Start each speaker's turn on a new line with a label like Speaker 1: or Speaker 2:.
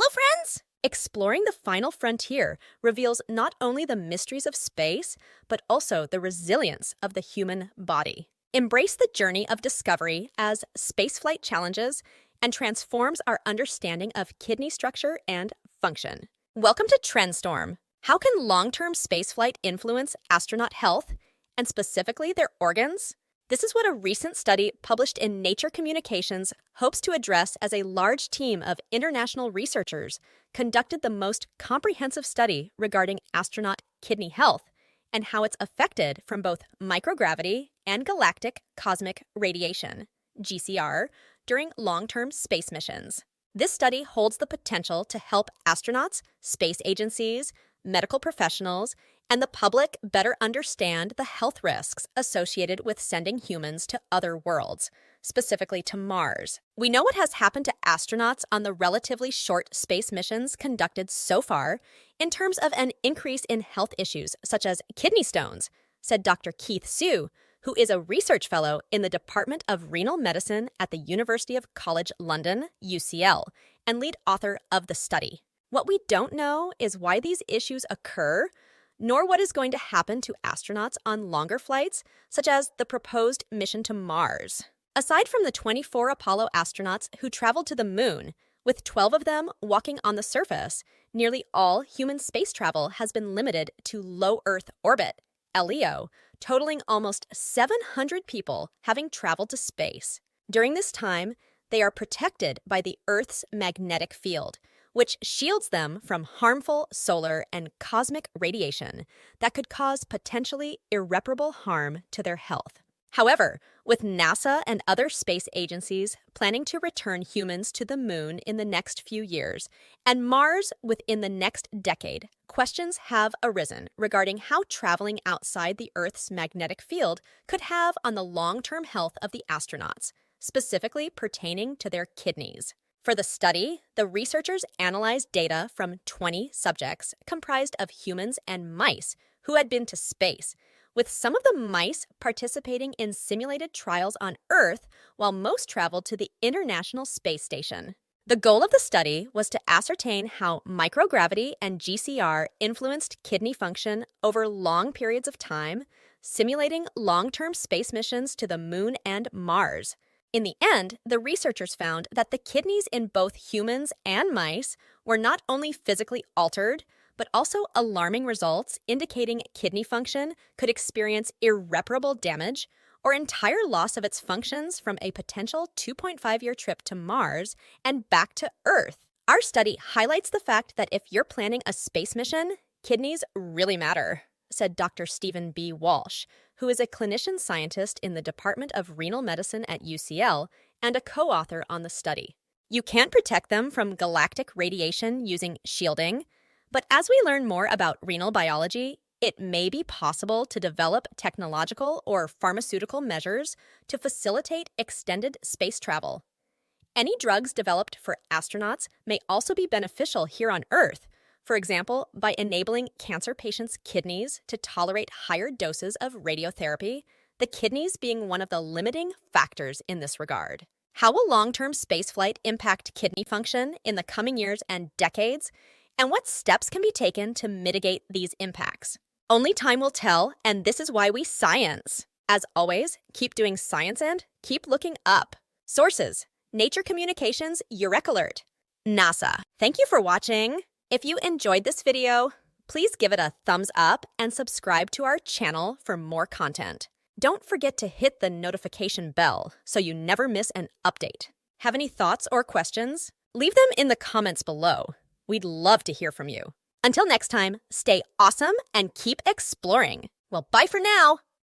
Speaker 1: Hello, friends! Exploring the final frontier reveals not only the mysteries of space, but also the resilience of the human body. Embrace the journey of discovery as spaceflight challenges and transforms our understanding of kidney structure and function. Welcome to Trendstorm. How can long-term spaceflight influence astronaut health, and specifically their organs? This is what a recent study published in Nature Communications hopes to address as a large team of international researchers conducted the most comprehensive study regarding astronaut kidney health and how it's affected from both microgravity and galactic cosmic radiation, GCR, during long-term space missions. This study holds the potential to help astronauts, space agencies, medical professionals, and the public better understand the health risks associated with sending humans to other worlds, specifically to Mars. We know what has happened to astronauts on the relatively short space missions conducted so far in terms of an increase in health issues such as kidney stones, said Dr. Keith Sue, who is a research fellow in the Department of Renal Medicine at the University of College London, UCL, and lead author of the study. What we don't know is why these issues occur, nor what is going to happen to astronauts on longer flights, such as the proposed mission to Mars. Aside from the 24 Apollo astronauts who traveled to the moon, with 12 of them walking on the surface, nearly all human space travel has been limited to low Earth orbit, LEO, totaling almost 700 people having traveled to space. During this time, they are protected by the Earth's magnetic field, which shields them from harmful solar and cosmic radiation that could cause potentially irreparable harm to their health. However, with NASA and other space agencies planning to return humans to the moon in the next few years and Mars within the next decade, questions have arisen regarding how traveling outside the Earth's magnetic field could have on the long-term health of the astronauts, specifically pertaining to their kidneys. For the study, the researchers analyzed data from 20 subjects comprised of humans and mice who had been to space, with some of the mice participating in simulated trials on Earth while most traveled to the International Space Station. The goal of the study was to ascertain how microgravity and GCR influenced kidney function over long periods of time, simulating long-term space missions to the moon and Mars. In the end, the researchers found that the kidneys in both humans and mice were not only physically altered, but also alarming results indicating kidney function could experience irreparable damage or entire loss of its functions from a potential 2.5-year trip to Mars and back to Earth. Our study highlights the fact that if you're planning a space mission, kidneys really matter, said Dr. Stephen B. Walsh, who is a clinician scientist in the Department of Renal Medicine at UCL and a co-author on the study. You can't protect them from galactic radiation using shielding, but as we learn more about renal biology, it may be possible to develop technological or pharmaceutical measures to facilitate extended space travel. Any drugs developed for astronauts may also be beneficial here on Earth, for example, by enabling cancer patients' kidneys to tolerate higher doses of radiotherapy, the kidneys being one of the limiting factors in this regard. How will long-term spaceflight impact kidney function in the coming years and decades, and what steps can be taken to mitigate these impacts? Only time will tell, and this is why we science. As always, keep doing science and keep looking up. Sources: Nature Communications, Eureka Alert. NASA. Thank you for watching. If you enjoyed this video, please give it a thumbs up and subscribe to our channel for more content. Don't forget to hit the notification bell so you never miss an update. Have any thoughts or questions? Leave them in the comments below. We'd love to hear from you. Until next time, stay awesome and keep exploring. Well, bye for now.